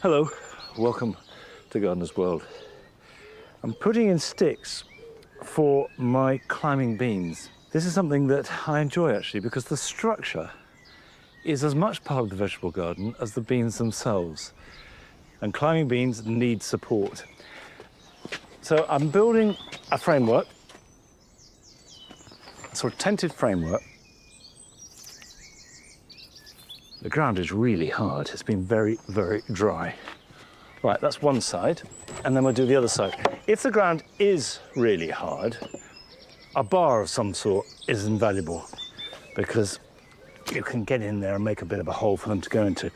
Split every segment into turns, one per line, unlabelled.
Hello, welcome to Gardener's World. I'm putting in sticks for my climbing beans. This is something that I enjoy actually because the structure is as much part of the vegetable garden as the beans themselves. And climbing beans need support. So I'm building a framework, a sort of tented framework. The ground is really hard. It's been very, very dry. Right, that's one side, and then we'll do the other side. If the ground is really hard, a bar of some sort is invaluable because you can get in there and make a bit of a hole for them to go into.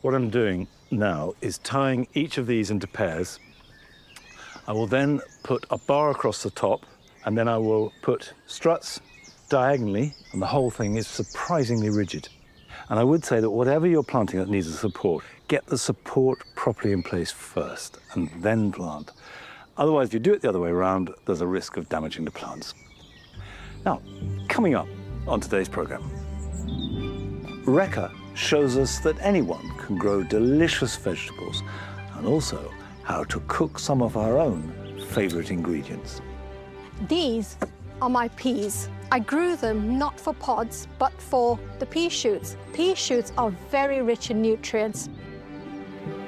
What I'm doing now is tying each of these into pairs. I will then put a bar across the top, and then I will put struts diagonally, and the whole thing is surprisingly rigid. And I would say that whatever you're planting that needs a support, get the support properly in place first, and then plant. Otherwise, if you do it the other way around, there's a risk of damaging the plants. Now, coming up on today's program, Rekha shows us that anyone can grow delicious vegetables and also how to cook some of our own favorite ingredients.
These are my peas. I grew them not for pods, but for the pea shoots. Pea shoots are very rich in nutrients.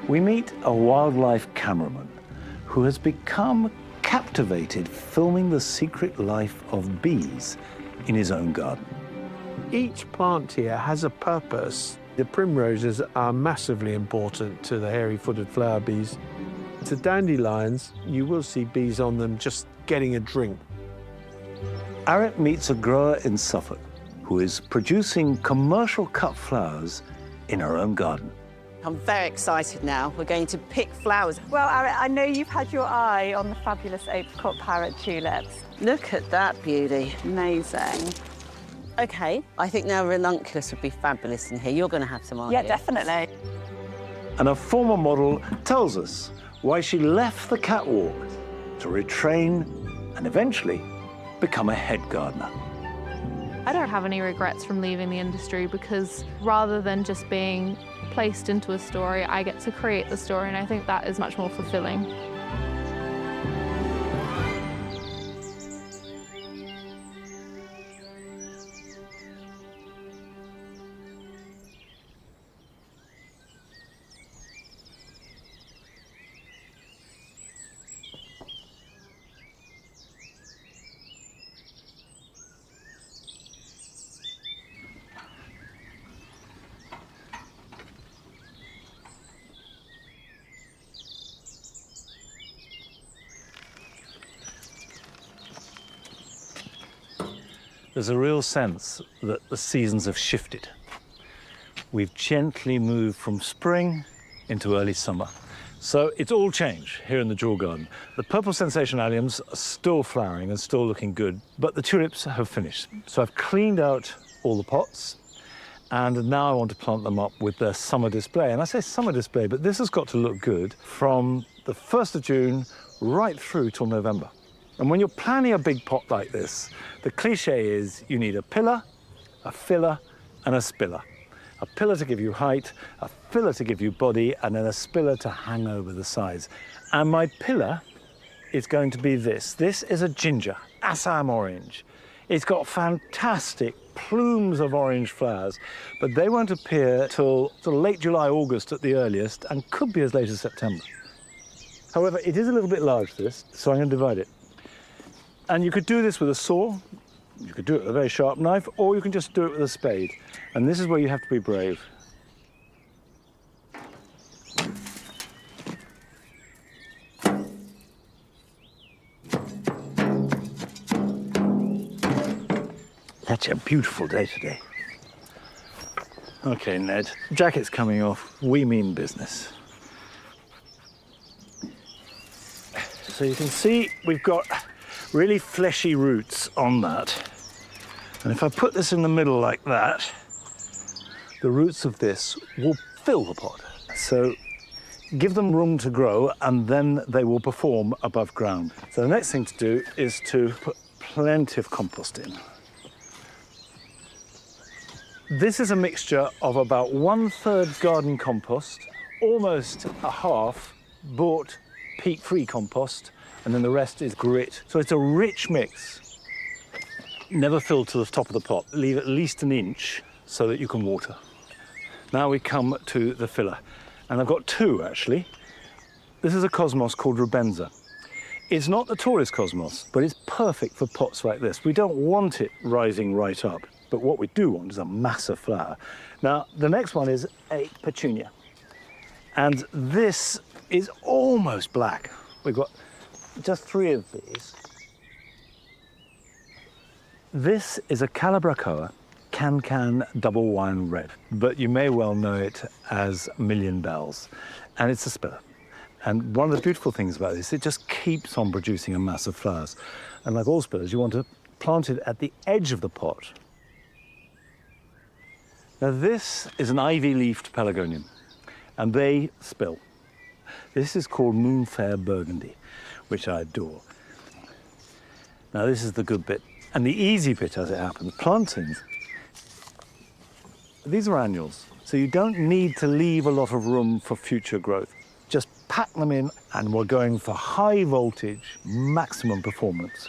We meet a wildlife cameraman who has become captivated filming the secret life of bees in his own garden.
Each plant here has a purpose. The primroses are massively important to the hairy-footed flower bees. The dandelions, you will see bees on them just getting a drink.
Arit meets a grower in Suffolk who is producing commercial cut flowers in her own garden.
I'm very excited now. We're going to pick flowers.
Well, Arit, I know you've had your eye on the fabulous apricot parrot tulips.
Look at that beauty.
Amazing.
OK, I think now ranunculus would be fabulous in here. You're going to have some, aren't
Yeah,
you?
definitely.
And a former model tells us why she left the catwalk to retrain and eventually become a head gardener.
I don't have any regrets from leaving the industry because rather than just being placed into a story, I get to create the story, and I think that is much more fulfilling.
There's a real sense that the seasons have shifted. We've gently moved from spring into early summer. So it's all changed here in the jewel garden. The purple sensation alliums are still flowering and still looking good, but the tulips have finished. So I've cleaned out all the pots, and now I want to plant them up with their summer display. And I say summer display, but this has got to look good from the 1st of June right through till November. And when you're planning a big pot like this, the cliche is you need a pillar, a filler, and a spiller. A pillar to give you height, a filler to give you body, and then a spiller to hang over the sides. And my pillar is going to be this. This is a ginger, Assam orange. It's got fantastic plumes of orange flowers, but they won't appear till sort of late July, August at the earliest, and could be as late as September. However, it is a little bit large, this, so I'm going to divide it. And you could do this with a saw, you could do it with a very sharp knife, or you can just do it with a spade. And this is where you have to be brave. That's a beautiful day today. Okay, Ned, jacket's coming off. We mean business. So you can see we've got really fleshy roots on that. And if I put this in the middle like that, the roots of this will fill the pot. So give them room to grow and then they will perform above ground. So the next thing to do is to put plenty of compost in. This is a mixture of about 1/3 garden compost, almost a half bought peat-free compost, and then the rest is grit. So it's a rich mix. Never fill to the top of the pot. Leave at least an inch so that you can water. Now we come to the filler, and I've got two actually. This is a cosmos called rubenza. It's not the tallest cosmos, but it's perfect for pots like this. We don't want it rising right up, but what we do want is a massive flower. Now, the next one is a petunia, and this is almost black. We've got just 3 of these. This is a Calabracoa Can double wine red, but you may well know it as Million Bells, and it's a spiller. And one of the beautiful things about this, it just keeps on producing a mass of flowers. And like all spillers, you want to plant it at the edge of the pot. Now this is an ivy-leafed pelargonium, and they spill. This is called Moonfair Burgundy, which I adore. Now this is the good bit, and the easy bit as it happens. Plantings, these are annuals, so you don't need to leave a lot of room for future growth. Just pack them in, and we're going for high voltage, maximum performance.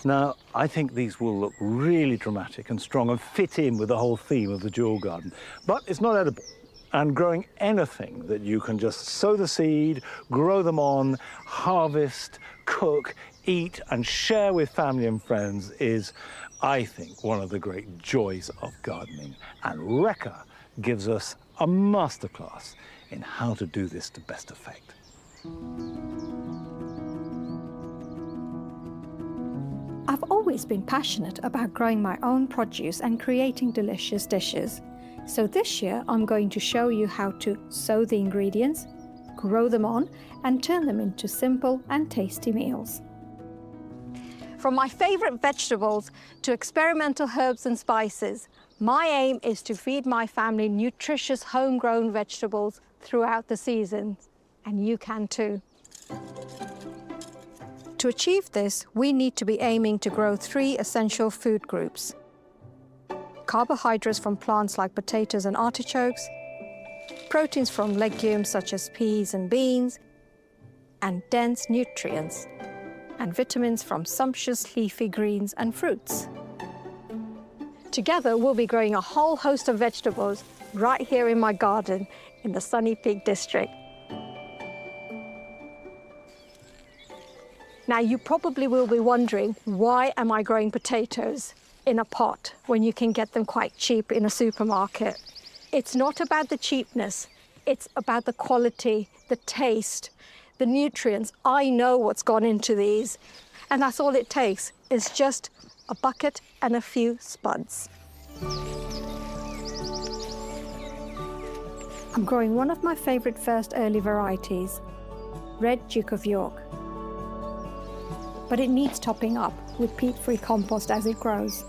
Now, I think these will look really dramatic and strong and fit in with the whole theme of the dual garden, but it's not edible. And growing anything that you can just sow the seed, grow them on, harvest, cook, eat, and share with family and friends is, I think, one of the great joys of gardening. And Rekha gives us a masterclass in how to do this to best effect.
I've always been passionate about growing my own produce and creating delicious dishes. So this year I'm going to show you how to sow the ingredients, grow them on, and turn them into simple and tasty meals. From my favourite vegetables to experimental herbs and spices, my aim is to feed my family nutritious homegrown vegetables throughout the season, and you can too. To achieve this, we need to be aiming to grow 3 essential food groups: carbohydrates from plants like potatoes and artichokes, proteins from legumes such as peas and beans, and dense nutrients, and vitamins from sumptuous leafy greens and fruits. Together, we'll be growing a whole host of vegetables right here in my garden in the Sunny Peak district. Now, you probably will be wondering, why am I growing potatoes in a pot when you can get them quite cheap in a supermarket? It's not about the cheapness, it's about the quality, the taste, the nutrients. I know what's gone into these, and that's all it takes, is just a bucket and a few spuds. I'm growing one of my favourite first early varieties, Red Duke of York. But it needs topping up with peat-free compost as it grows.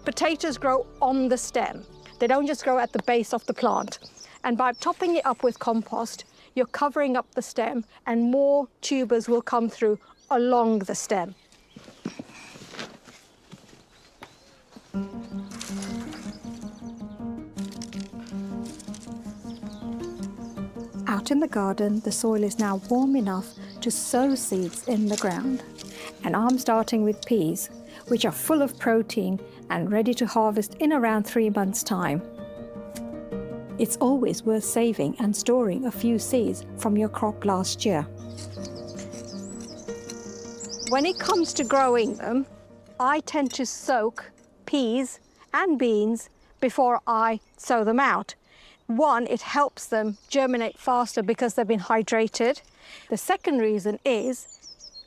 Potatoes grow on the stem. They don't just grow at the base of the plant. And by topping it up with compost, you're covering up the stem, and more tubers will come through along the stem. Out in the garden, the soil is now warm enough to sow seeds in the ground. And I'm starting with peas, which are full of protein and ready to harvest in around 3 months' time. It's always worth saving and storing a few seeds from your crop last year. When it comes to growing them, I tend to soak peas and beans before I sow them out. One, it helps them germinate faster because they've been hydrated. The second reason is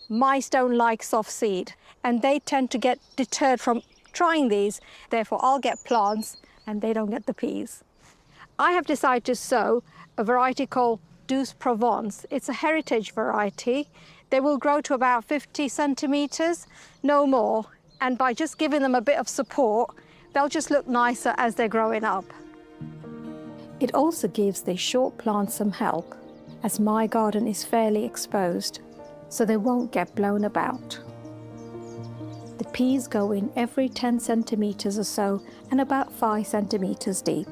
mice don't like soft seed, and they tend to get deterred from trying these. Therefore, I'll get plants and they don't get the peas. I have decided to sow a variety called Douce Provence. It's a heritage variety They will grow to about 50 centimetres, no more. And by just giving them a bit of support, they'll just look nicer as they're growing up. It also gives the short plants some help, as my garden is fairly exposed, so they won't get blown about. The peas go in every 10 centimetres or so and about 5 centimetres deep.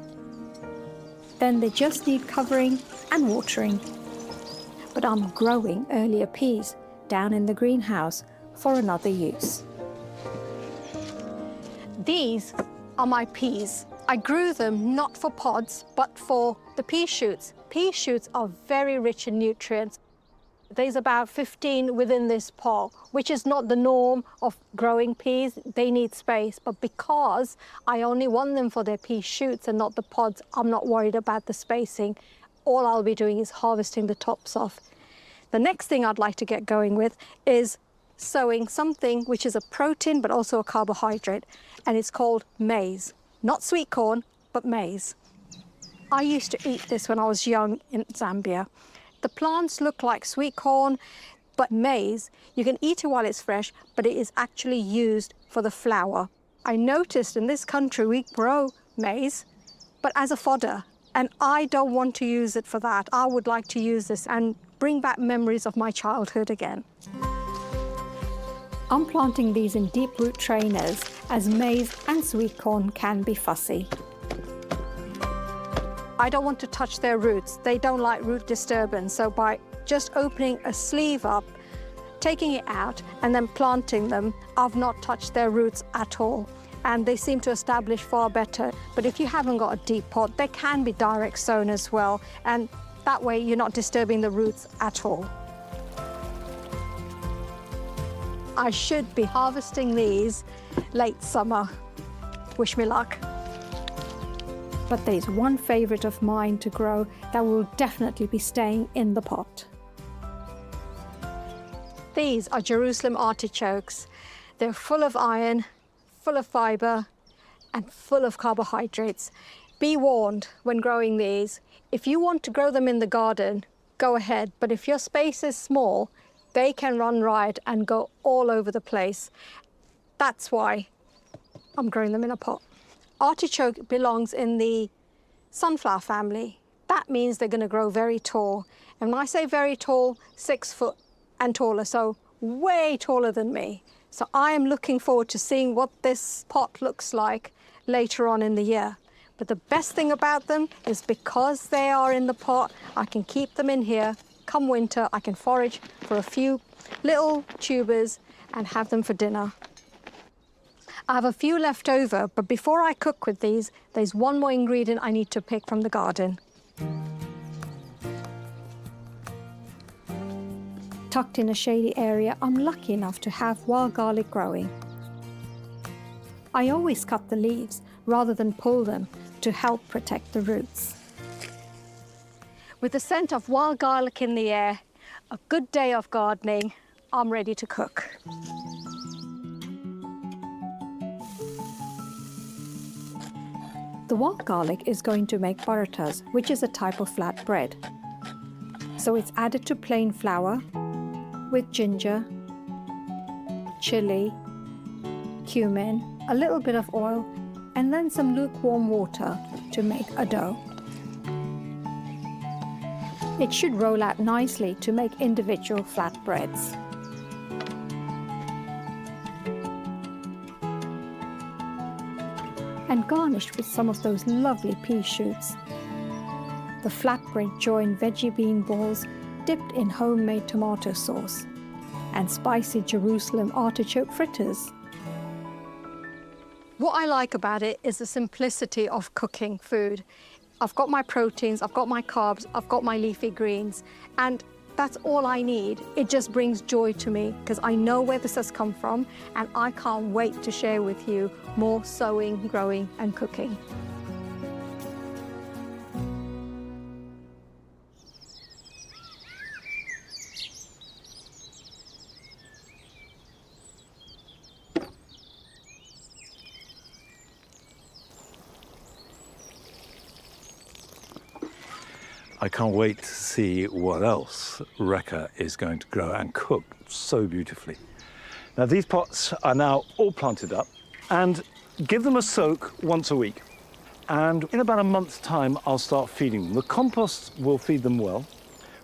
Then they just need covering and watering. But I'm growing earlier peas down in the greenhouse for another use. These are my peas. I grew them not for pods, but for the pea shoots. Pea shoots are very rich in nutrients. There's about 15 within this pot, which is not the norm of growing peas. They need space, but because I only want them for their pea shoots and not the pods, I'm not worried about the spacing. All I'll be doing is harvesting the tops off. The next thing I'd like to get going with is sowing something which is a protein but also a carbohydrate, and it's called maize. Not sweet corn, but maize. I used to eat this when I was young in Zambia. The plants look like sweet corn, but maize, you can eat it while it's fresh, but it is actually used for the flour. I noticed in this country we grow maize, but as a fodder, and I don't want to use it for that. I would like to use this and bring back memories of my childhood again. I'm planting these in deep root trainers, as maize and sweet corn can be fussy. I don't want to touch their roots. They don't like root disturbance. So by just opening a sleeve up, taking it out and then planting them, I've not touched their roots at all. And they seem to establish far better. But if you haven't got a deep pot, they can be direct sown as well. And that way you're not disturbing the roots at all. I should be harvesting these late summer. Wish me luck. But there's one favourite of mine to grow that will definitely be staying in the pot. These are Jerusalem artichokes. They're full of iron, full of fibre, and full of carbohydrates. Be warned when growing these. If you want to grow them in the garden, go ahead. But if your space is small, they can run riot and go all over the place. That's why I'm growing them in a pot. Artichoke belongs in the sunflower family. That means they're going to grow very tall. And when I say very tall, 6 foot and taller, so way taller than me. So I am looking forward to seeing what this pot looks like later on in the year. But the best thing about them is because they are in the pot, I can keep them in here. Come winter, I can forage for a few little tubers and have them for dinner. I have a few left over, but before I cook with these, there's one more ingredient I need to pick from the garden. Tucked in a shady area, I'm lucky enough to have wild garlic growing. I always cut the leaves rather than pull them to help protect the roots. With the scent of wild garlic in the air, a good day of gardening, I'm ready to cook. The wild garlic is going to make parathas, which is a type of flat bread. So it's added to plain flour with ginger, chili, cumin, a little bit of oil, and then some lukewarm water to make a dough. It should roll out nicely to make individual flat breads. And garnished with some of those lovely pea shoots. The flatbread join veggie bean balls dipped in homemade tomato sauce and spicy Jerusalem artichoke fritters. What I like about it is the simplicity of cooking food. I've got my proteins, I've got my carbs, I've got my leafy greens, and that's all I need. It just brings joy to me because I know where this has come from and I can't wait to share with you more sowing, growing and cooking.
I can't wait to see what else Rekha is going to grow and cook so beautifully. Now, these pots are now all planted up, and give them a soak once a week. And in about a month's time, I'll start feeding them. The compost will feed them well,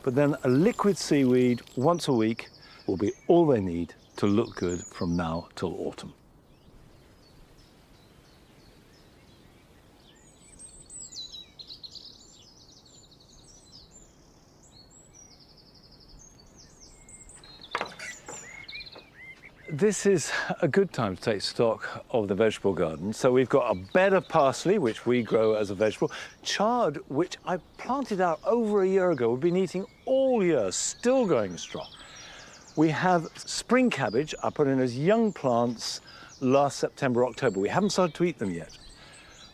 but then a liquid seaweed once a week will be all they need to look good from now till autumn. This is a good time to take stock of the vegetable garden. So we've got a bed of parsley, which we grow as a vegetable. Chard, which I planted out over a year ago. We've been eating all year, still going strong. We have spring cabbage I put in as young plants last September, October. We haven't started to eat them yet.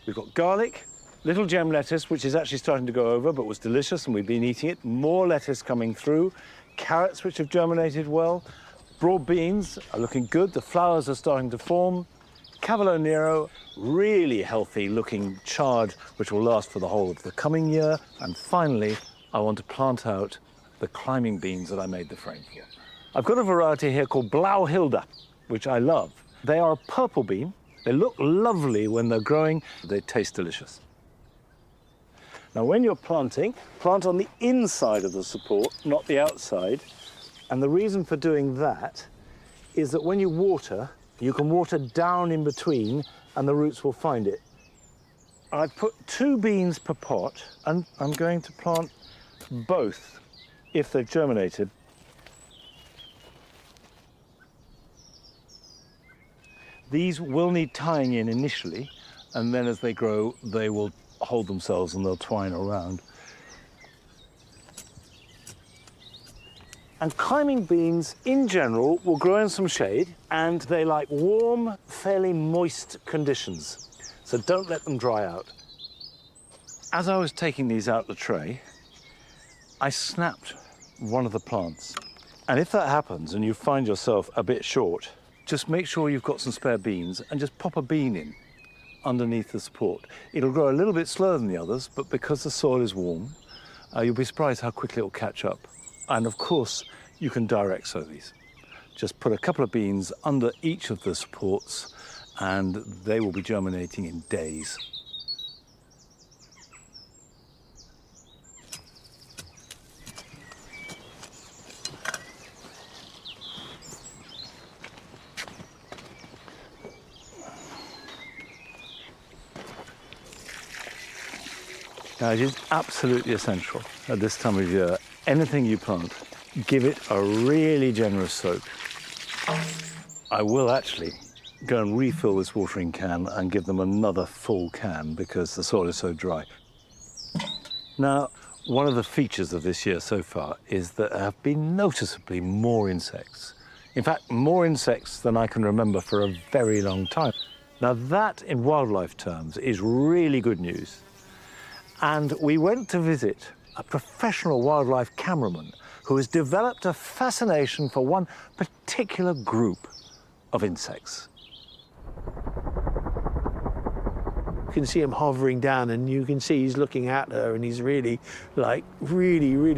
We've got garlic, little gem lettuce, which is actually starting to go over, but was delicious, and we've been eating it. More lettuce coming through. Carrots, which have germinated well. Broad beans are looking good. The flowers are starting to form. Cavolo Nero, really healthy looking chard, which will last for the whole of the coming year. And finally, I want to plant out the climbing beans that I made the frame for. I've got a variety here called Blauhilde, which I love. They are a purple bean. They look lovely when they're growing. They taste delicious. Now, when you're planting, plant on the inside of the support, not the outside. And the reason for doing that is that when you water, you can water down in between and the roots will find it. I've put 2 beans per pot, and I'm going to plant both if they've germinated. These will need tying in initially, and then as they grow, they will hold themselves and they'll twine around. And climbing beans, in general, will grow in some shade, and they like warm, fairly moist conditions. So don't let them dry out. As I was taking these out the tray, I snapped one of the plants. And if that happens and you find yourself a bit short, just make sure you've got some spare beans and just pop a bean in underneath the support. It'll grow a little bit slower than the others, but because the soil is warm, you'll be surprised how quickly it'll catch up. And of course, you can direct sow these. Just put a couple of beans under each of the supports and they will be germinating in days. Now, it is absolutely essential at this time of year, anything you plant, give it a really generous soak. I will actually go and refill this watering can and give them another full can because the soil is so dry. Now, one of the features of this year so far is that there have been noticeably more insects. In fact, more insects than I can remember for a very long time. Now, that in wildlife terms is really good news. And we went to visit a professional wildlife cameraman who has developed a fascination for one particular group of insects.
You can see him hovering down, and you can see he's looking at her, and he's really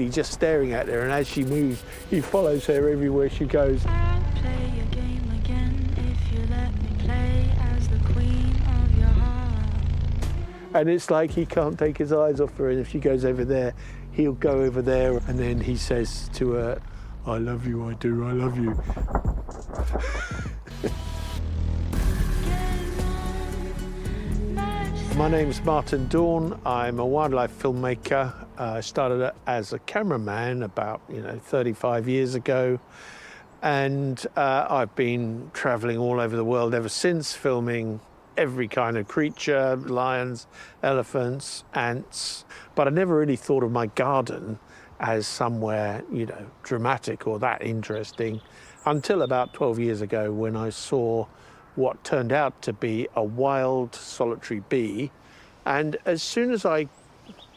just staring at her. And as she moves, he follows her everywhere she goes.
I'll play your game again if you let me play as the queen of your heart.
And it's like he can't take his eyes off her, and if she goes over there, he'll go over there, and then he says to her, "I love you, I do, I love you." My name's Martin Don. I'm a wildlife filmmaker. I started as a cameraman about 35 years ago, and I've been traveling all over the world ever since, filming every kind of creature, lions, elephants, ants. But I never really thought of my garden as somewhere, dramatic or that interesting until about 12 years ago when I saw what turned out to be a wild solitary bee. And as soon as I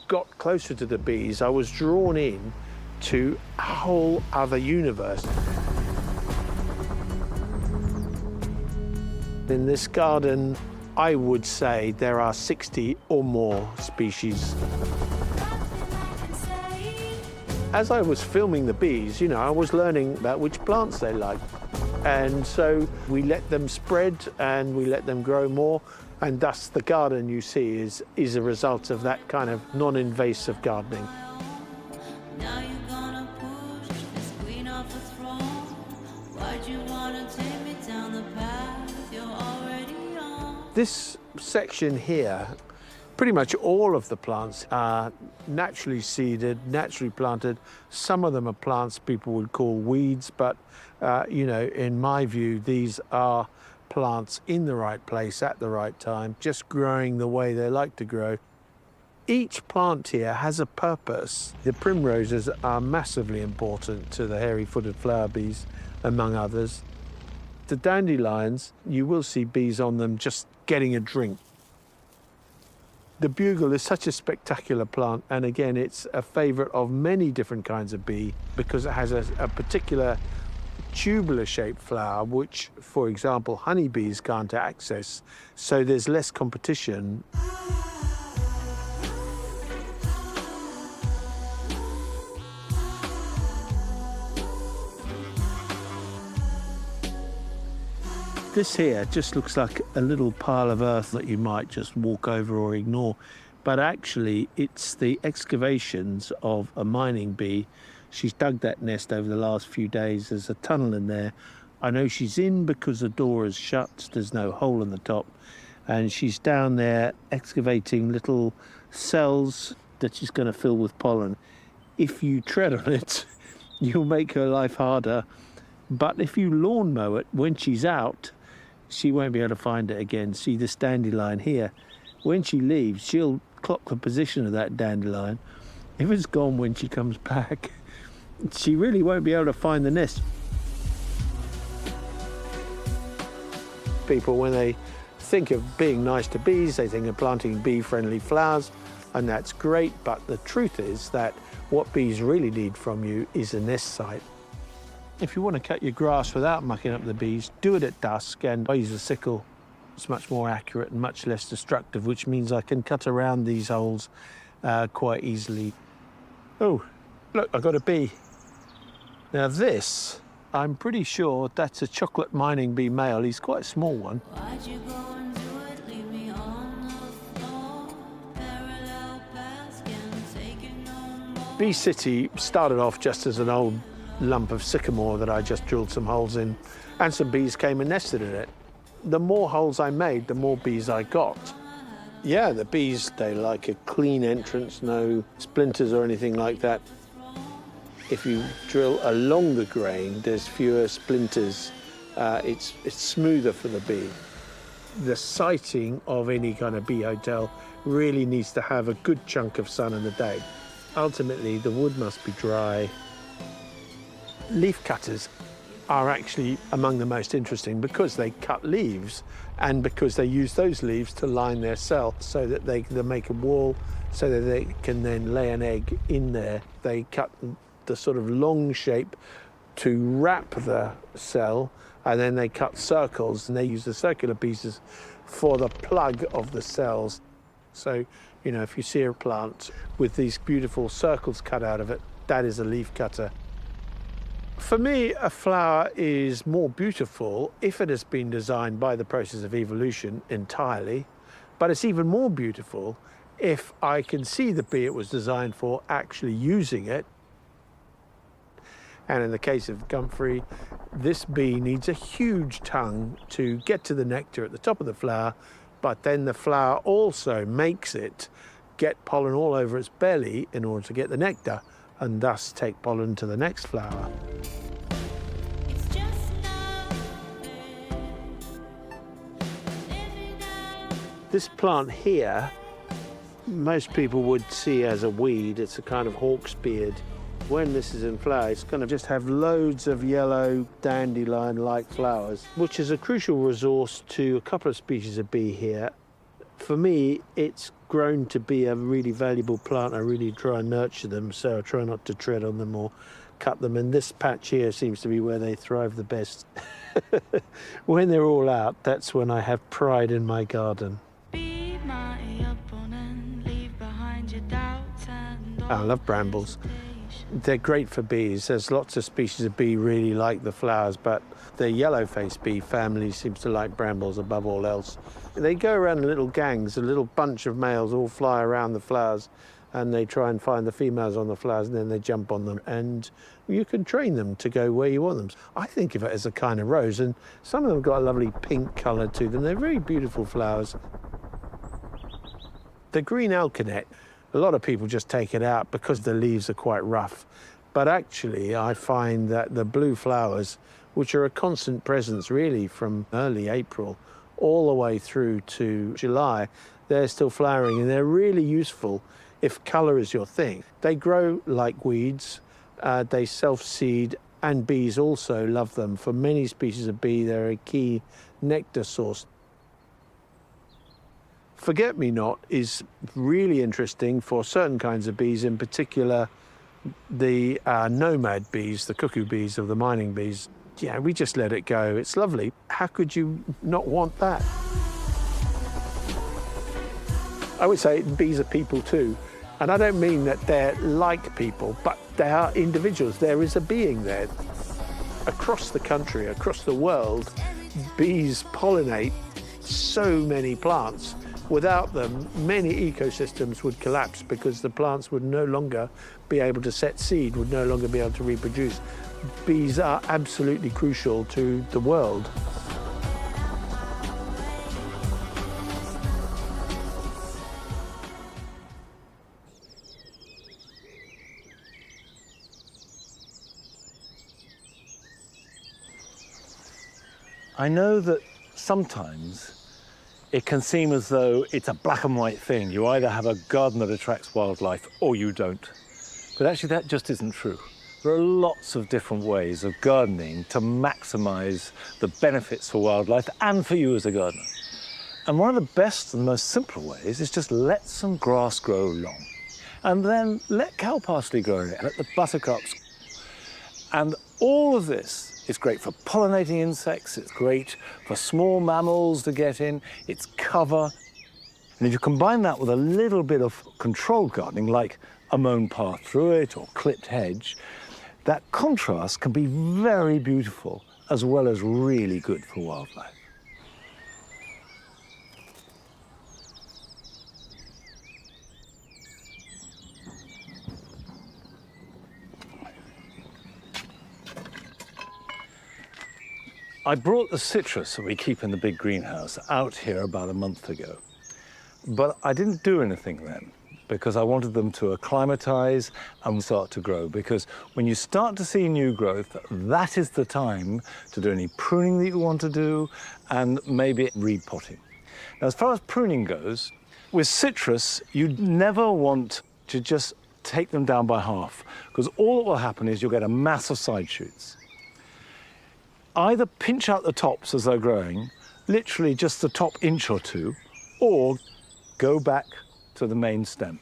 got closer to the bees, I was drawn in to a whole other universe. In this garden, I would say there are 60 or more species. As I was filming the bees, you know, I was learning about which plants they like. And so we let them spread and we let them grow more. And thus the garden you see is a result of that kind of non-invasive gardening.
Now you're gonna push this queen off the throne. Why'd you wanna take me down the path you're already on?
This section here, pretty much all of the plants are naturally seeded, naturally planted. Some of them are plants people would call weeds, but you know, in my view, these are plants in the right place at the right time, just growing the way they like to grow. Each plant here has a purpose. The primroses are massively important to the hairy-footed flower bees, among others. The dandelions, you will see bees on them just getting a drink. The bugle is such a spectacular plant, and again, it's a favourite of many different kinds of bee because it has a particular tubular-shaped flower, which, for example, honeybees can't access, so there's less competition. This here just looks like a little pile of earth that you might just walk over or ignore, but actually it's the excavations of a mining bee. She's dug that nest over the last few days. There's a tunnel in there. I know she's in because the door is shut. There's no hole in the top. And she's down there excavating little cells that she's going to fill with pollen. If you tread on it, you'll make her life harder. But if you lawn mow it, when she's out, she won't be able to find it again. See this dandelion here? When she leaves, she'll clock the position of that dandelion. If it's gone when she comes back, she really won't be able to find the nest. People, when they think of being nice to bees, they think of planting bee-friendly flowers, and that's great, but the truth is that what bees really need from you is a nest site. If you want to cut your grass without mucking up the bees, do it at dusk, and I use a sickle. It's much more accurate and much less destructive, which means I can cut around these holes quite easily. Oh, look, I've got a bee. Now this, I'm pretty sure that's a chocolate mining bee male. He's quite a small one.
Why'd you go and do it? Leave me on the floor. Parallel paths can't take it no more.
Bee City started off just as an old lump of sycamore that I just drilled some holes in, and some bees came and nested in it. The more holes I made, the more bees I got. Yeah, the bees, they like a clean entrance, no splinters or anything like that. If you drill along the grain, there's fewer splinters. It's smoother for the bee. The siting of any kind of bee hotel really needs to have a good chunk of sun in the day. Ultimately, the wood must be dry. Leaf cutters are actually among the most interesting because they cut leaves and because they use those leaves to line their cell so that they can make a wall so that they can then lay an egg in there. They cut the sort of long shape to wrap the cell, and then they cut circles, and they use the circular pieces for the plug of the cells. So, you know, if you see a plant with these beautiful circles cut out of it, that is a leaf cutter. For me, a flower is more beautiful if it has been designed by the process of evolution entirely, but it's even more beautiful if I can see the bee it was designed for actually using it. And in the case of comfrey, this bee needs a huge tongue to get to the nectar at the top of the flower, but then the flower also makes it get pollen all over its belly in order to get the nectar, and thus take pollen to the next flower.
It's just nothing. Living out.
This plant here, most people would see as a weed. It's a kind of hawk's beard. When this is in flower, it's going to just have loads of yellow dandelion-like flowers, which is a crucial resource to a couple of species of bee here. For me, it's grown to be a really valuable plant. I really try and nurture them, so I try not to tread on them or cut them. And this patch here seems to be where they thrive the best. When they're all out, that's when I have pride in my garden.
Be my opponent, leave behind your doubts and
I love brambles.
hesitation.
They're great for bees. There's lots of species of bee really like the flowers, but the yellow-faced bee family seems to like brambles above all else. They go around in little gangs, a little bunch of males all fly around the flowers, and they try and find the females on the flowers, and then they jump on them, and you can train them to go where you want them. I think of it as a kind of rose, and some of them have got a lovely pink colour to them. They're very beautiful flowers. The green alkanet, a lot of people just take it out because the leaves are quite rough. But actually, I find that the blue flowers, which are a constant presence really from early April all the way through to July, they're still flowering, and they're really useful if colour is your thing. They grow like weeds, they self-seed, and bees also love them. For many species of bee, they're a key nectar source. Forget-me-not is really interesting for certain kinds of bees, in particular the nomad bees, the cuckoo bees of the mining bees. Yeah, we just let it go. It's lovely. How could you not want that? I would say bees are people too. And I don't mean that they're like people, but they are individuals. There is a being there. Across the country, across the world, bees pollinate so many plants. Without them, many ecosystems would collapse because the plants would no longer be able to set seed, would no longer be able to reproduce. Bees are absolutely crucial to the world.
I know that sometimes it can seem as though it's a black and white thing. You either have a garden that attracts wildlife or you don't. But actually that just isn't true. There are lots of different ways of gardening to maximise the benefits for wildlife and for you as a gardener. And one of the best and most simple ways is just let some grass grow long. And then let cow parsley grow in it, let the buttercups. And all of this is great for pollinating insects, it's great for small mammals to get in, it's cover. And if you combine that with a little bit of controlled gardening, like a mown path through it or clipped hedge, that contrast can be very beautiful as well as really good for wildlife. I brought the citrus that we keep in the big greenhouse out here about a month ago, but I didn't do anything then because I wanted them to acclimatise and start to grow, because when you start to see new growth, that is the time to do any pruning that you want to do and maybe repotting. Now, as far as pruning goes, with citrus, you'd never want to just take them down by half, because all that will happen is you'll get a mass of side shoots. Either pinch out the tops as they're growing, literally just the top inch or two, or go back to the main stem.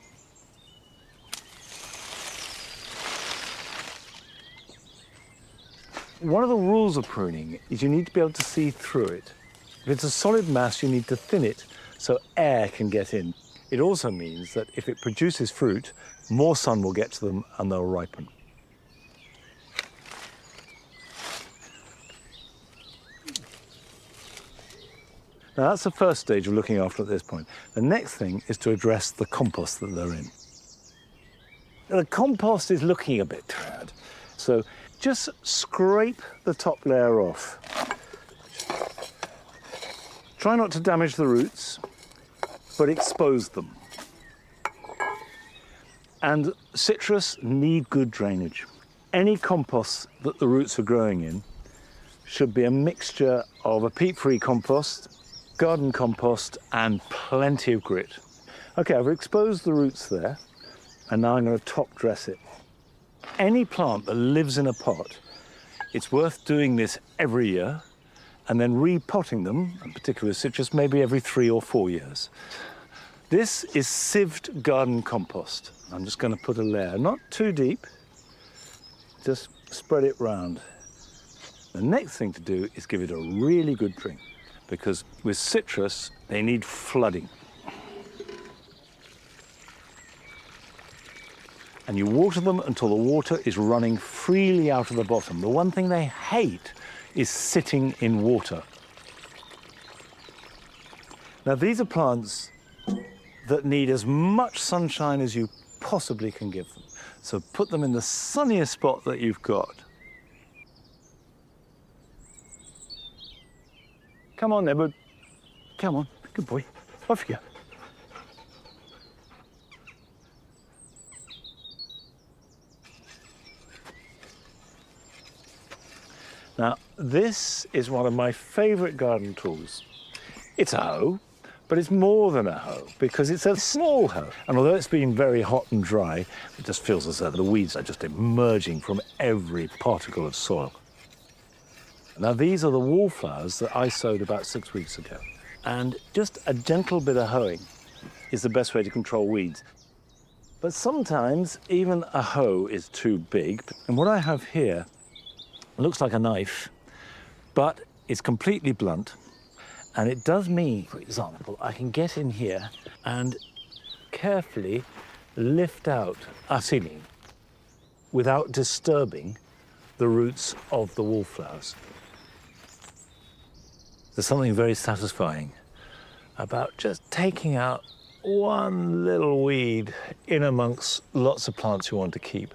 One of the rules of pruning is you need to be able to see through it. If it's a solid mass, you need to thin it so air can get in. It also means that if it produces fruit, more sun will get to them and they'll ripen. Now, that's the first stage of looking after at this point. The next thing is to address the compost that they're in. The compost is looking a bit tired, so just scrape the top layer off. Try not to damage the roots, but expose them. And citrus need good drainage. Any compost that the roots are growing in should be a mixture of a peat-free compost, garden compost, and plenty of grit. Okay, I've exposed the roots there, and now I'm going to top dress it. Any plant that lives in a pot, it's worth doing this every year, and then repotting them, in particular citrus, maybe every 3 or 4 years. This is sieved garden compost. I'm just going to put a layer, not too deep, just spread it round. The next thing to do is give it a really good drink, because with citrus, they need flooding. and you water them until the water is running freely out of the bottom. The one thing they hate is sitting in water. Now, these are plants that need as much sunshine as you possibly can give them. So put them in the sunniest spot that you've got. Come on, Edward. Come on, good boy. Off you go. Now, this is one of my favourite garden tools. It's a hoe, but it's more than a hoe because it's a small hoe. And although it's been very hot and dry, it just feels as though the weeds are just emerging from every particle of soil. Now, these are the wallflowers that I sowed about 6 weeks ago. And just a gentle bit of hoeing is the best way to control weeds. But sometimes even a hoe is too big. And what I have here looks like a knife, but it's completely blunt. And it does mean, for example, I can get in here and carefully lift out a ceiling without disturbing the roots of the wallflowers. There's something very satisfying about just taking out one little weed in amongst lots of plants you want to keep.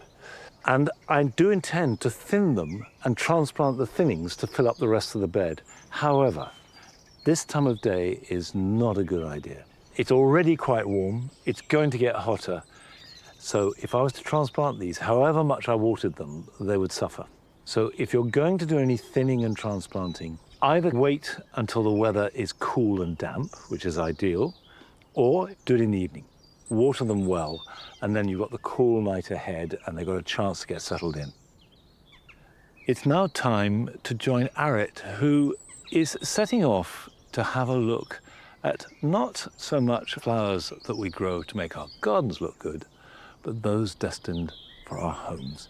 And I do intend to thin them and transplant the thinnings to fill up the rest of the bed. However, this time of day is not a good idea. It's already quite warm, it's going to get hotter. So if I was to transplant these, however much I watered them, they would suffer. So if you're going to do any thinning and transplanting, either wait until the weather is cool and damp, which is ideal, or do it in the evening. Water them well, and then you've got the cool night ahead and they've got a chance to get settled in. It's now time to join Arit, who is setting off to have a look at not so much flowers that we grow to make our gardens look good, but those destined for our homes.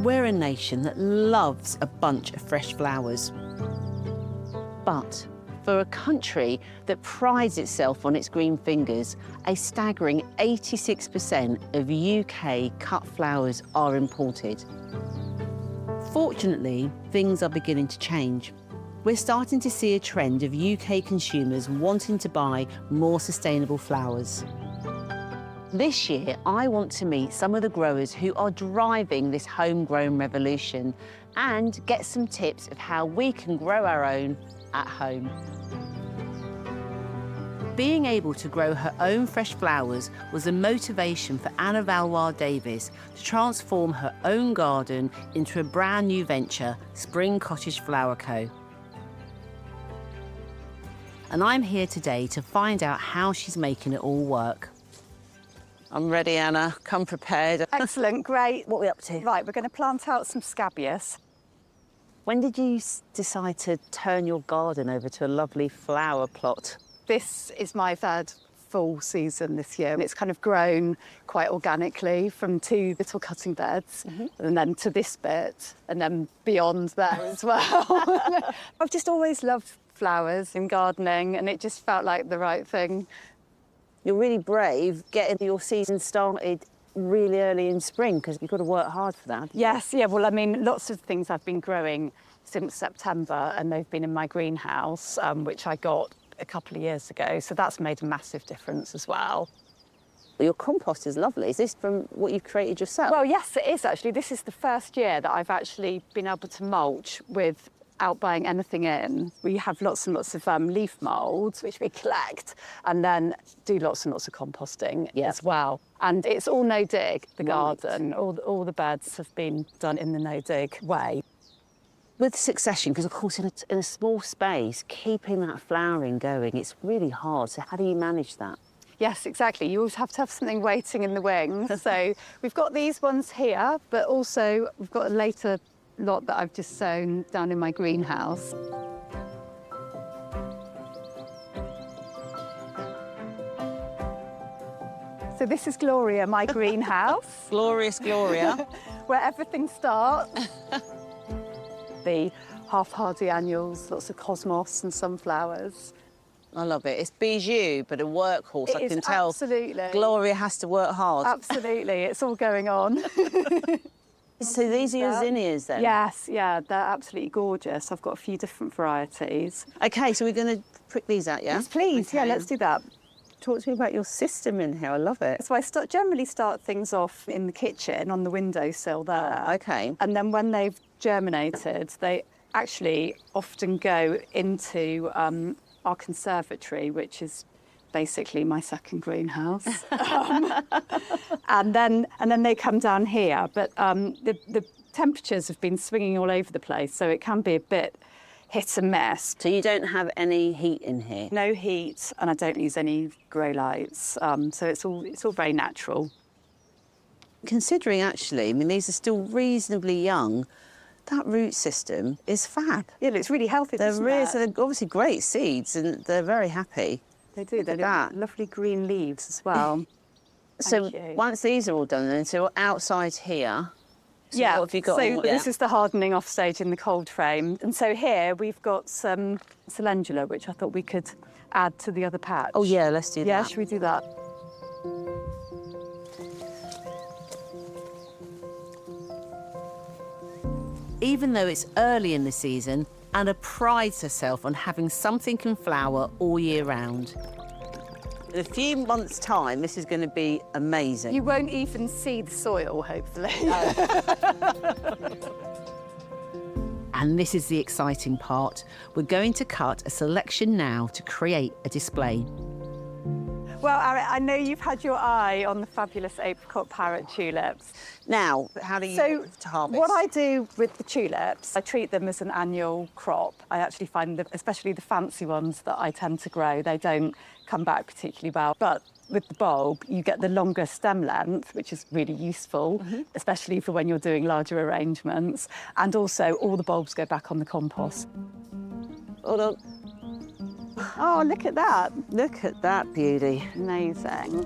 We're a nation that loves a bunch of fresh flowers. But for a country that prides itself on its green fingers, a staggering 86% of UK cut flowers are imported. Fortunately, things are beginning to change. We're starting to see a trend of UK consumers wanting to buy more sustainable flowers. This year, I want to meet some of the growers who are driving this homegrown revolution and get some tips of how we can grow our own at home. Being able to grow her own fresh flowers was a motivation for Anna Valois Davis to transform her own garden into a brand new venture, Spring Cottage Flower Co. And I'm here today to find out how she's making it all work. I'm ready, Anna. Come prepared.
Excellent, great.
What are we up to?
Right, we're going to plant out some scabious.
When did you decide to turn your garden over to a lovely flower plot?
This is my third full season this year. It's kind of grown quite organically from 2 little cutting beds and then to this bit and then beyond there as well. I've just always loved flowers and gardening and it just felt like the right thing.
You're really brave getting your season started really early in spring because you've got to work hard for that.
Yes, yeah, well, I mean, lots of things I've been growing since September and they've been in my greenhouse, which I got a couple of years ago. So that's made a massive difference as well.
Your compost is lovely. Is this from what you've created yourself?
Well, yes, it is actually. This is the first year that I've actually been able to mulch without buying anything in. We have lots and lots of leaf moulds, which we collect, and then do lots and lots of composting as well. And it's all no-dig, the garden. All the beds have been done in the no-dig way.
With succession, because of course in a small space, keeping that flowering going, it's really hard. So how do you manage that?
Yes, exactly. You always have to have something waiting in the wings. So we've got these ones here, but also we've got a later lot that I've just sown down in my greenhouse. So this is Gloria, my greenhouse.
Glorious Gloria.
Where everything starts. The half-hardy annuals, lots of cosmos and sunflowers.
I love it. It's bijou, but a workhorse. I
It
can
is
tell
absolutely.
Gloria has to work hard.
Absolutely, it's all going on.
So these are your zinnias then?
Yes, yeah, they're absolutely gorgeous. I've got a few different varieties.
OK, so we're going to prick these out, yeah?
Yes, please. Yeah,
Okay.
let's do that.
Talk to me about your system in here. I love it.
So I generally start things off in the kitchen on the windowsill there.
OK.
And then when they've germinated, they actually often go into our conservatory, which is basically my second greenhouse. and then they come down here. But the temperatures have been swinging all over the place, so it can be a bit hit and miss.
So you don't have any heat in here?
No heat, and I don't use any grow lights, so it's all very natural.
Considering, actually, I mean, these are still reasonably young, that root system is fab.
Yeah, it looks really healthy, doesn't it?
So they're obviously great seeds, and they're very happy.
They do. They
Look at
look
that.
lovely green leaves as well.
So
Thank you.
once these are all done, then so outside here. So
Yeah,
what have you got?
so
on-
this is the hardening off stage in the cold frame. And so here we've got some calendula, which I thought we could add to the other patch.
Oh yeah, let's do
Yeah,
that.
should we do that?
Even though it's early in the season, Anna prides herself on having something in flower all year round. In a few months' time, this is going to be amazing.
You won't even see the soil, hopefully.
And this is the exciting part. We're going to cut a selection now to create a display.
Well, Arit, I know you've had your eye on the fabulous apricot parrot tulips.
Now, how do you
So
harvest?
what I do with the tulips, I treat them as an annual crop. I actually find that, especially the fancy ones that I tend to grow, they don't come back particularly well. But with the bulb, you get the longer stem length, which is really useful, especially for when you're doing larger arrangements. And also, all the bulbs go back on the compost.
Hold on.
Oh, look at that.
Look at that beauty.
Amazing.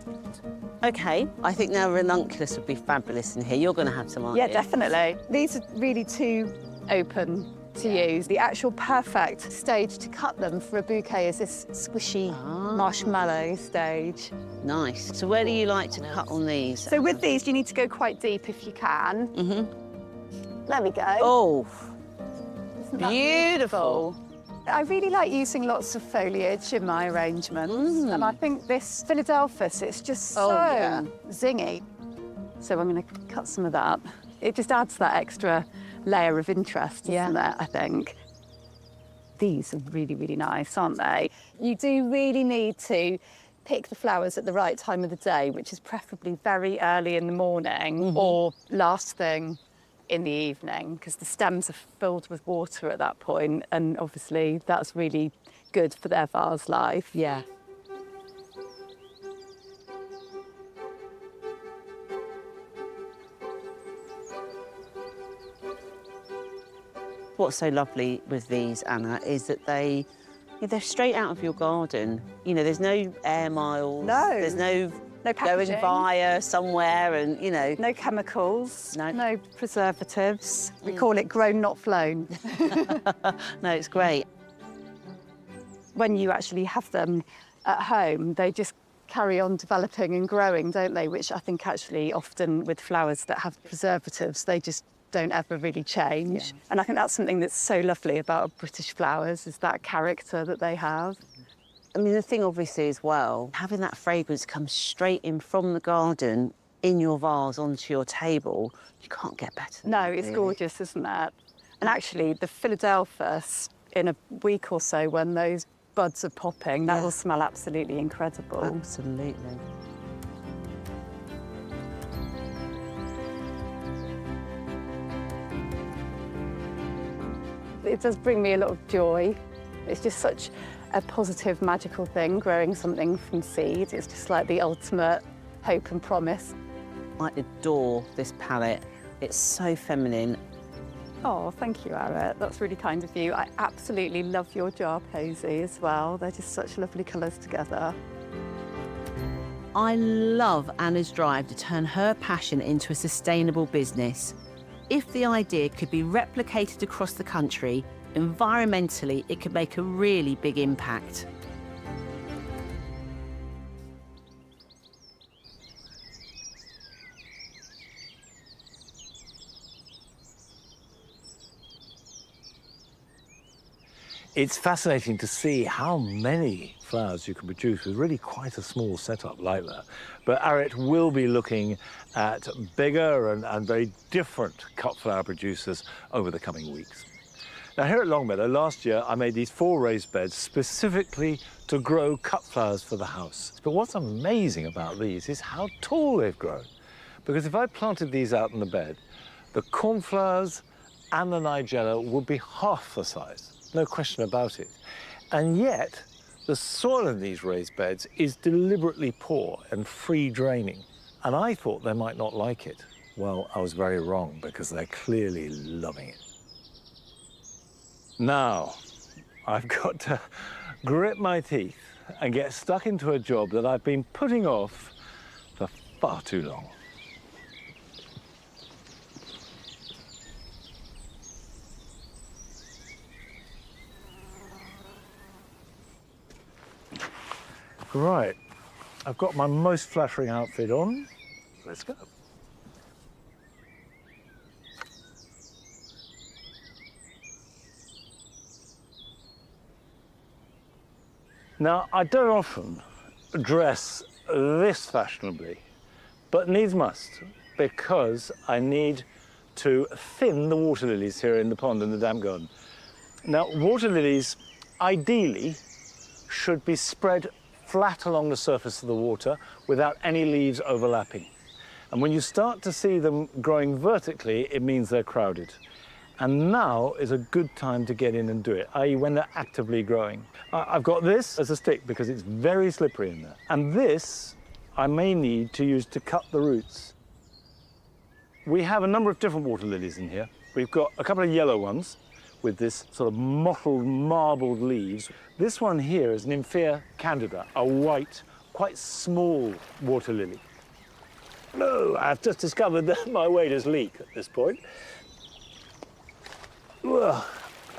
OK, I think now ranunculus would be fabulous in here. You're going to have some, aren't
Yeah,
you?
definitely. These are really too open to use. The actual perfect stage to cut them for a bouquet is this squishy marshmallow stage.
Nice. So where do you like to cut on these?
So with these, you need to go quite deep if you can. There we go.
Oh,
Isn't that
beautiful.
I really like using lots of foliage in my arrangements. And I think this Philadelphus, it's just so zingy. So I'm going to cut some of that. It just adds that extra layer of interest, doesn't it, I think? These are really, really nice, aren't they? You do really need to pick the flowers at the right time of the day, which is preferably very early in the morning or last thing in the evening, because the stems are filled with water at that point, and obviously that's really good for their vase life.
Yeah. What's so lovely with these, Anna, is that they're straight out of your garden. You know, there's no air miles.
No.
There's no going
packaging.
via somewhere and, you know.
No chemicals,
No.
no preservatives. We call it grown, not flown.
No, it's great.
When you actually have them at home, they just carry on developing and growing, don't they? Which I think actually often with flowers that have preservatives, they just don't ever really change. And I think that's something that's so lovely about British flowers, is that character that they have.
I mean, the thing obviously as well, having that fragrance come straight in from the garden in your vase onto your table, you can't get better than
No,
that,
it's
really.
gorgeous, isn't it? And actually, the Philadelphus, in a week or so, when those buds are popping, that will smell absolutely incredible.
Absolutely.
It does bring me a lot of joy. It's just such a positive, magical thing, growing something from seed. It's just like the ultimate hope and promise.
I adore this palette. It's so feminine.
Oh, thank you, Arit. That's really kind of you. I absolutely love your jar posy as well. They're just such lovely colours together.
I love Anna's drive to turn her passion into a sustainable business. If the idea could be replicated across the country, environmentally, it could make a really big impact.
It's fascinating to see how many flowers you can produce with really quite a small setup like that. But Arit will be looking at bigger and very different cut flower producers over the coming weeks. Now here at Longmeadow, last year I made these 4 raised beds specifically to grow cut flowers for the house. But what's amazing about these is how tall they've grown. Because if I planted these out in the bed, the cornflowers and the nigella would be half the size. No question about it. And yet, the soil in these raised beds is deliberately poor and free draining. And I thought they might not like it. Well, I was very wrong because they're clearly loving it. Now, I've got to grit my teeth and get stuck into a job that I've been putting off for far too long. Right, I've got my most flattering outfit on. Let's go. Now, I don't often dress this fashionably, but needs must, because I need to thin the water lilies here in the pond in the damp garden. Now, water lilies, ideally, should be spread flat along the surface of the water without any leaves overlapping. And when you start to see them growing vertically, it means they're crowded. And now is a good time to get in and do it, i.e. when they're actively growing. I've got this as a stick because it's very slippery in there. And this I may need to use to cut the roots. We have a number of different water lilies in here. We've got a couple of yellow ones with this sort of mottled, marbled leaves. This one here is an Nymphaea candida, a white, quite small water lily. No, I've just discovered that my waders leak at this point. Ugh,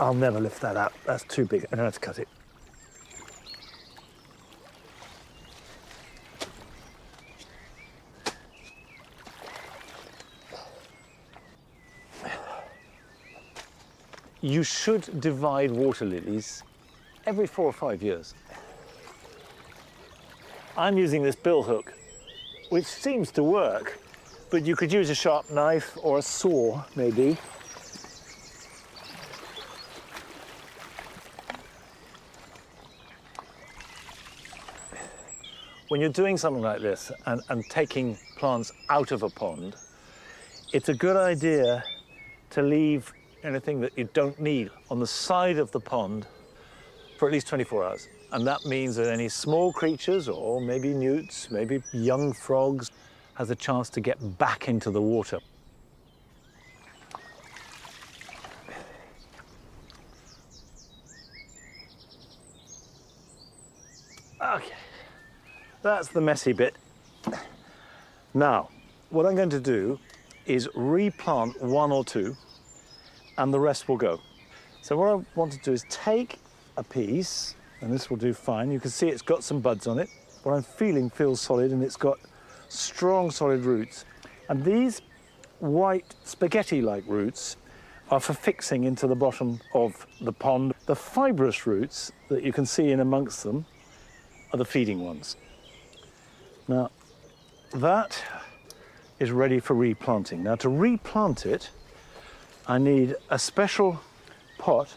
I'll never lift that up. That's too big. I'm gonna have to cut it. You should divide water lilies every 4 or 5 years. I'm using this bill hook, which seems to work, but you could use a sharp knife or a saw, maybe. When you're doing something like this and taking plants out of a pond, it's a good idea to leave anything that you don't need on the side of the pond for at least 24 hours. And that means that any small creatures, or maybe newts, maybe young frogs, has a chance to get back into the water. Okay, that's the messy bit. Now, what I'm going to do is replant 1 or 2, and the rest will go. So what I want to do is take a piece, and this will do fine. You can see it's got some buds on it. What I'm feeling feels solid, and it's got strong, solid roots. And these white spaghetti-like roots are for fixing into the bottom of the pond. The fibrous roots that you can see in amongst them are the feeding ones. Now, that is ready for replanting. Now, to replant it, I need a special pot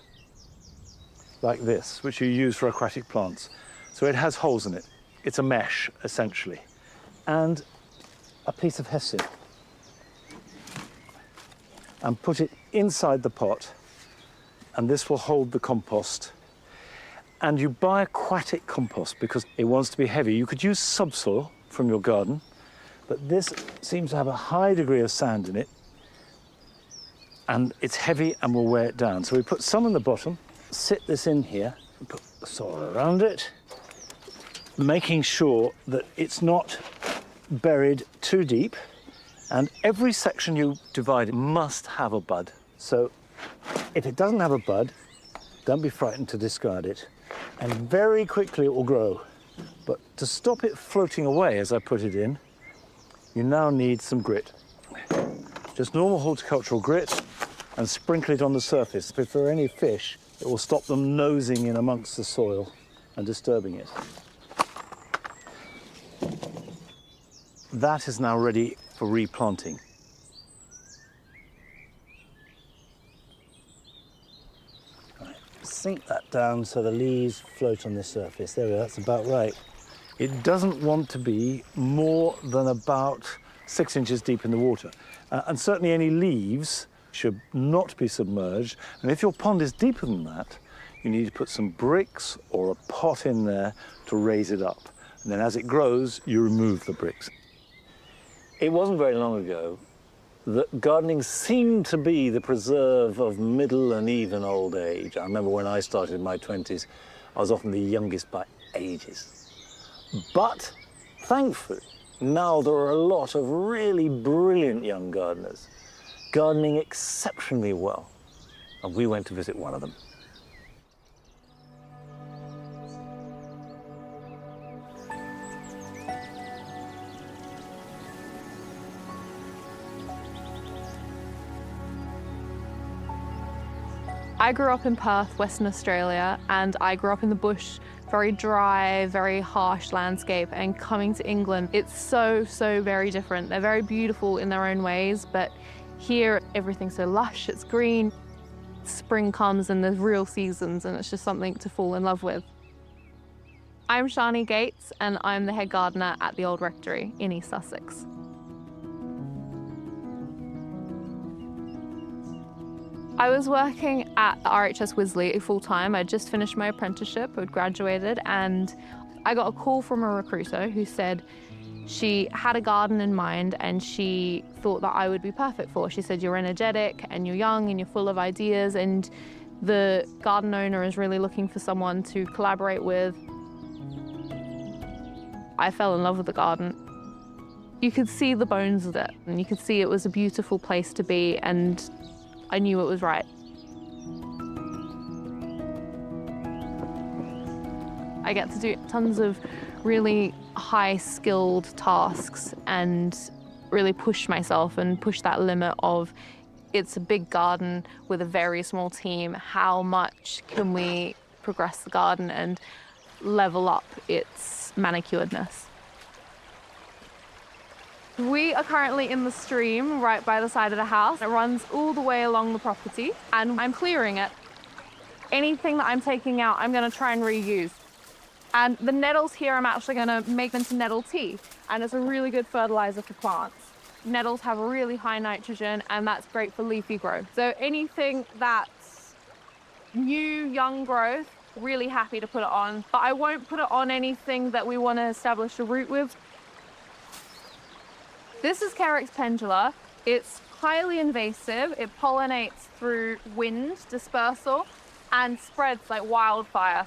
like this, which you use for aquatic plants. So it has holes in it. It's a mesh, essentially. And a piece of hessian. And put it inside the pot, and this will hold the compost. And you buy aquatic compost because it wants to be heavy. You could use subsoil from your garden, but this seems to have a high degree of sand in it, and it's heavy and will weigh it down. So we put some in the bottom, sit this in here, and put the soil around it, making sure that it's not buried too deep. And every section you divide must have a bud. So if it doesn't have a bud, don't be frightened to discard it. And very quickly it will grow. But to stop it floating away as I put it in, you now need some grit. Just normal horticultural grit, and sprinkle it on the surface. If there are any fish, It will stop them nosing in amongst the soil and disturbing it. That is now ready for replanting. Right, sink that down so the leaves float on the surface. There we go, that's about right. It doesn't want to be more than about 6 inches deep in the water. And certainly any leaves should not be submerged. And if your pond is deeper than that, you need to put some bricks or a pot in there to raise it up. And then as it grows, you remove the bricks. It wasn't very long ago that gardening seemed to be the preserve of middle and even old age. I remember when I started in my 20s, I was often the youngest by ages. But thankfully, now there are a lot of really brilliant young gardeners gardening exceptionally well. And we went to visit one of them.
I grew up in Perth, Western Australia, and I grew up in the bush, very dry, very harsh landscape, and coming to England, it's so very different. They're very beautiful in their own ways, but here everything's so lush, it's green. Spring comes and there's real seasons, and it's just something to fall in love with. I'm Shani Gates, and I'm the head gardener at the Old Rectory in East Sussex. I was working at RHS Wisley full-time. I'd just finished my apprenticeship, I'd graduated, and I got a call from a recruiter who said she had a garden in mind and she thought that I would be perfect for. She said, you're energetic and you're young and you're full of ideas, and the garden owner is really looking for someone to collaborate with. I fell in love with the garden. You could see the bones of it, and you could see it was a beautiful place to be, and I knew it was right. I get to do tons of really high-skilled tasks and really push myself and push that limit of, it's a big garden with a very small team. How much can we progress the garden and level up its manicuredness? We are currently in the stream right by the side of the house. It runs all the way along the property, and I'm clearing it. Anything that I'm taking out, I'm going to try and reuse. And the nettles here, I'm actually going to make into nettle tea, and it's a really good fertilizer for plants. Nettles have a really high nitrogen, and that's great for leafy growth. So anything that's new, young growth, really happy to put it on. But I won't put it on anything that we want to establish a root with. This is Carex pendula. It's highly invasive. It pollinates through wind dispersal and spreads like wildfire.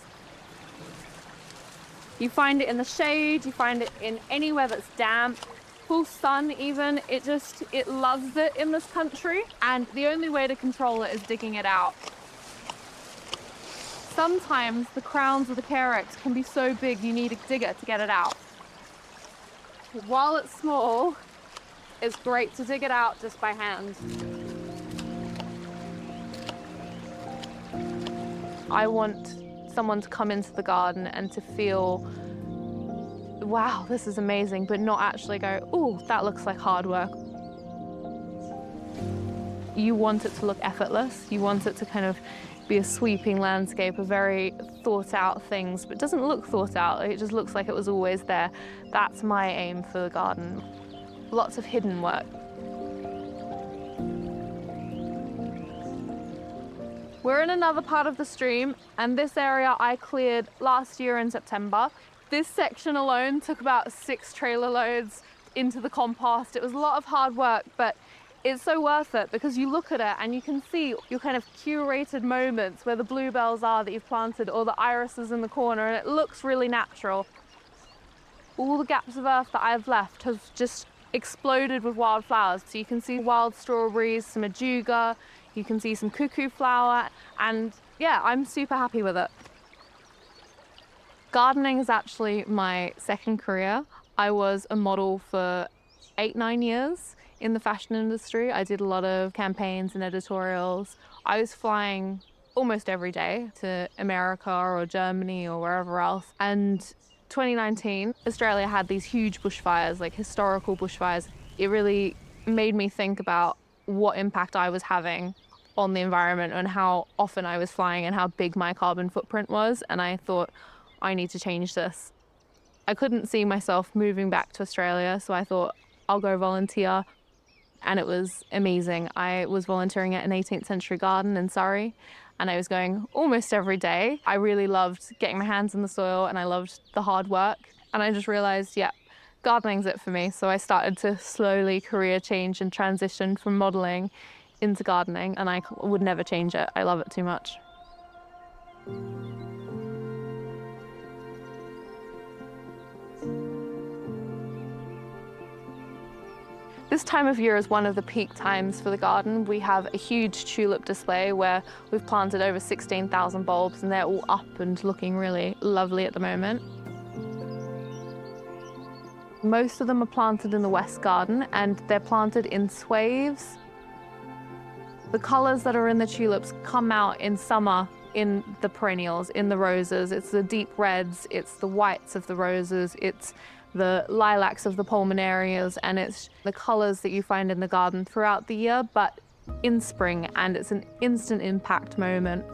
You find it in the shade, you find it in anywhere that's damp, full sun even. It loves it in this country, and the only way to control it is digging it out. Sometimes the crowns of the Carex can be so big you need a digger to get it out. While it's small, it's great to dig it out just by hand. I want someone to come into the garden and to feel, wow, this is amazing, but not actually go, oh, that looks like hard work. You want it to look effortless. You want it to kind of be a sweeping landscape, a very thought out things, but it doesn't look thought out. It just looks like it was always there. That's my aim for the garden. Lots of hidden work. We're in another part of the stream, and this area I cleared last year in September. This section alone took about 6 trailer loads into the compost. It was a lot of hard work, but it's so worth it because you look at it and you can see your kind of curated moments where the bluebells are that you've planted, or the irises in the corner, and it looks really natural. All the gaps of earth that I've left have just exploded with wildflowers. So you can see wild strawberries, some ajuga, you can see some cuckoo flower, and yeah, I'm super happy with it. Gardening is actually my second career. I was a model for 8-9 years in the fashion industry. I did a lot of campaigns and editorials. I was flying almost every day to America or Germany or wherever else. And 2019, Australia had these huge bushfires, like historical bushfires. It really made me think about what impact I was having on the environment and how often I was flying and how big my carbon footprint was. And I thought, I need to change this. I couldn't see myself moving back to Australia, so I thought, I'll go volunteer. And it was amazing. I was volunteering at an 18th century garden in Surrey, and I was going almost every day. I really loved getting my hands in the soil, and I loved the hard work. And I just realized, yeah, gardening's it for me. So I started to slowly career change and transition from modeling into gardening, and I would never change it. I love it too much. This time of year is one of the peak times for the garden. We have a huge tulip display where we've planted over 16,000 bulbs, and they're all up and looking really lovely at the moment. Most of them are planted in the West Garden, and they're planted in swaths. The colours that are in the tulips come out in summer in the perennials, in the roses. It's the deep reds, it's the whites of the roses, it's the lilacs of the pulmonarias, and it's the colours that you find in the garden throughout the year, but in spring, and it's an instant impact moment.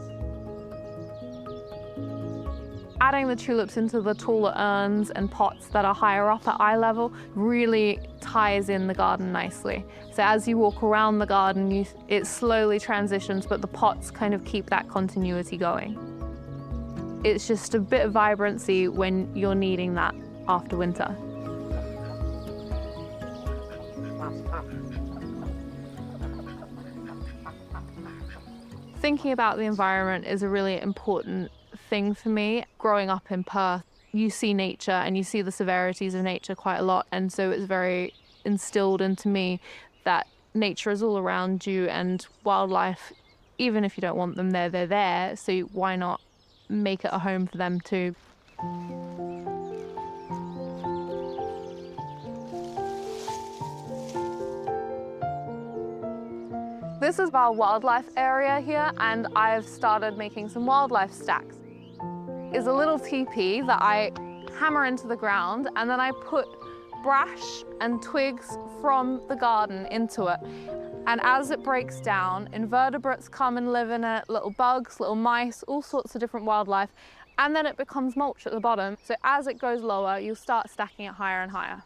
Adding the tulips into the taller urns and pots that are higher up at eye level really ties in the garden nicely. So as you walk around the garden, it slowly transitions, but the pots kind of keep that continuity going. It's just a bit of vibrancy when you're needing that after winter. Thinking about the environment is a really important thing for me. Growing up in Perth, you see nature and you see the severities of nature quite a lot, and so it's very instilled into me that nature is all around you, and wildlife, even if you don't want them there, they're there, so why not make it a home for them too. This is our wildlife area here, and I've started making some wildlife stacks. It's a little teepee that I hammer into the ground, and then I put brash and twigs from the garden into it. And as it breaks down, invertebrates come and live in it, little bugs, little mice, all sorts of different wildlife, and then it becomes mulch at the bottom. So as it goes lower, you'll start stacking it higher and higher.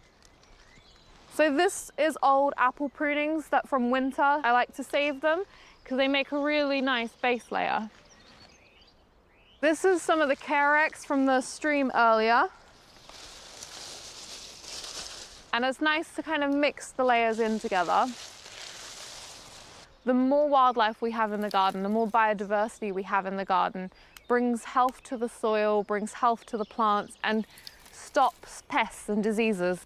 So this is old apple prunings that from winter. I like to save them because they make a really nice base layer. This is some of the carex from the stream earlier. And it's nice to kind of mix the layers in together. The more wildlife we have in the garden, the more biodiversity we have in the garden, brings health to the soil, brings health to the plants, and stops pests and diseases.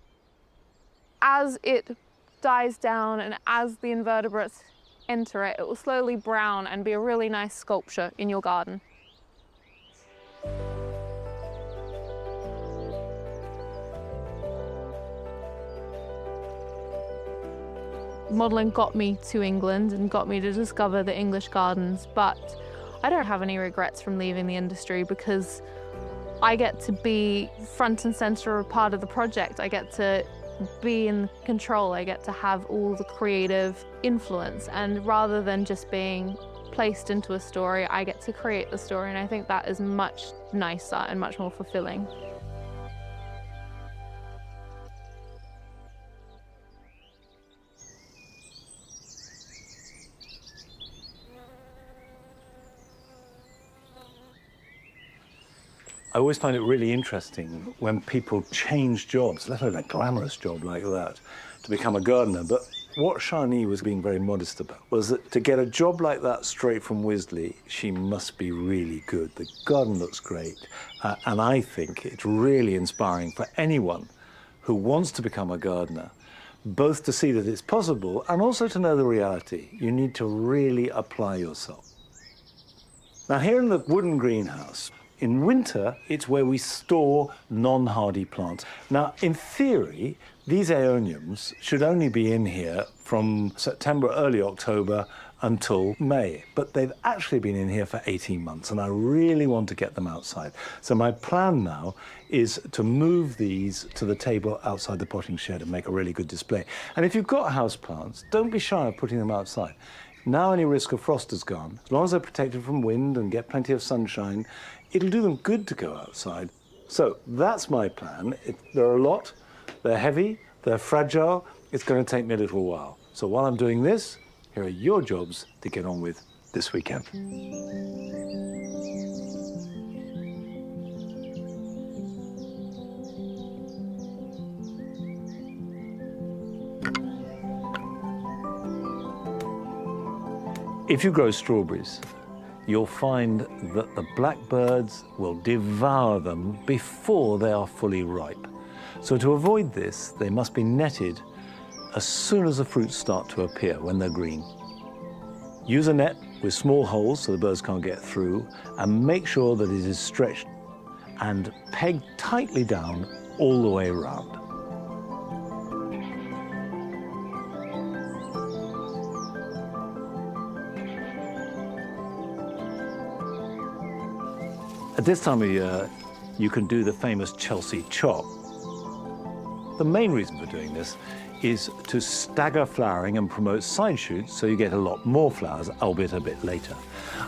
As it dies down and as the invertebrates enter it, it will slowly brown and be a really nice sculpture in your garden. Modelling got me to England and got me to discover the English gardens, but I don't have any regrets from leaving the industry because I get to be front and centre of part of the project. I get to be in control. I get to have all the creative influence, and rather than just being placed into a story, I get to create the story, and I think that is much nicer and much more fulfilling.
I always find it really interesting when people change jobs, let alone a glamorous job like that, to become a gardener. But what Shani was being very modest about was that to get a job like that straight from Wisley, she must be really good. The garden looks great. And I think it's really inspiring for anyone who wants to become a gardener, both to see that it's possible and also to know the reality. You need to really apply yourself. Now, here in the wooden greenhouse, in winter, it's where we store non-hardy plants. Now, in theory, these aeoniums should only be in here from September, early October, until May. But they've actually been in here for 18 months, and I really want to get them outside. So my plan now is to move these to the table outside the potting shed and make a really good display. And if you've got houseplants, don't be shy of putting them outside. Now any risk of frost is gone. As long as they're protected from wind and get plenty of sunshine, it'll do them good to go outside. So that's my plan. There are a lot. They're heavy, they're fragile. It's going to take me a little while. So while I'm doing this, here are your jobs to get on with this weekend. If you grow strawberries, you'll find that the blackbirds will devour them before they are fully ripe. So to avoid this, they must be netted as soon as the fruits start to appear, when they're green. Use a net with small holes so the birds can't get through, and make sure that it is stretched and pegged tightly down all the way around. At this time of year, you can do the famous Chelsea chop. The main reason for doing this is to stagger flowering and promote side shoots so you get a lot more flowers, albeit a bit later.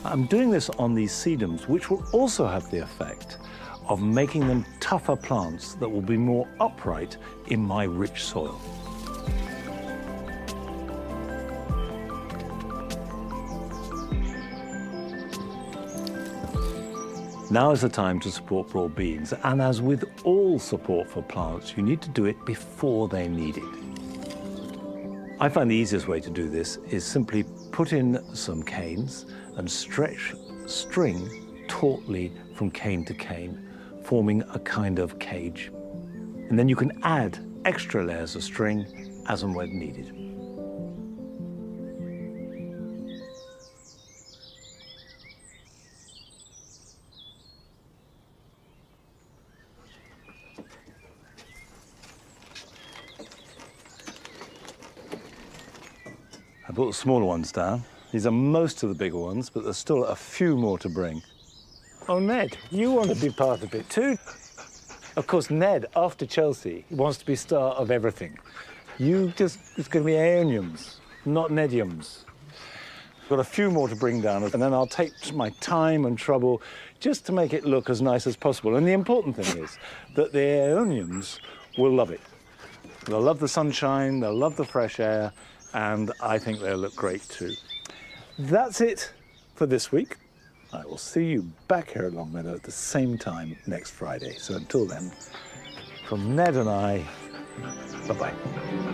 I'm doing this on these sedums, which will also have the effect of making them tougher plants that will be more upright in my rich soil. Now is the time to support broad beans, and as with all support for plants, you need to do it before they need it. I find the easiest way to do this is simply put in some canes and stretch string tautly from cane to cane, forming a kind of cage. And then you can add extra layers of string as and when needed. I brought the smaller ones down. These are most of the bigger ones, but there's still a few more to bring. Oh, Ned, you want to be part of it too. Of course, Ned, after Chelsea, wants to be star of everything. It's going to be aeoniums, not nediums. Got a few more to bring down, and then I'll take my time and trouble just to make it look as nice as possible. And the important thing is that the aeoniums will love it. They'll love the sunshine, they'll love the fresh air, and I think they'll look great too. That's it for this week. I will see you back here at Longmeadow at the same time next Friday. So until then, from Ned and I, bye-bye.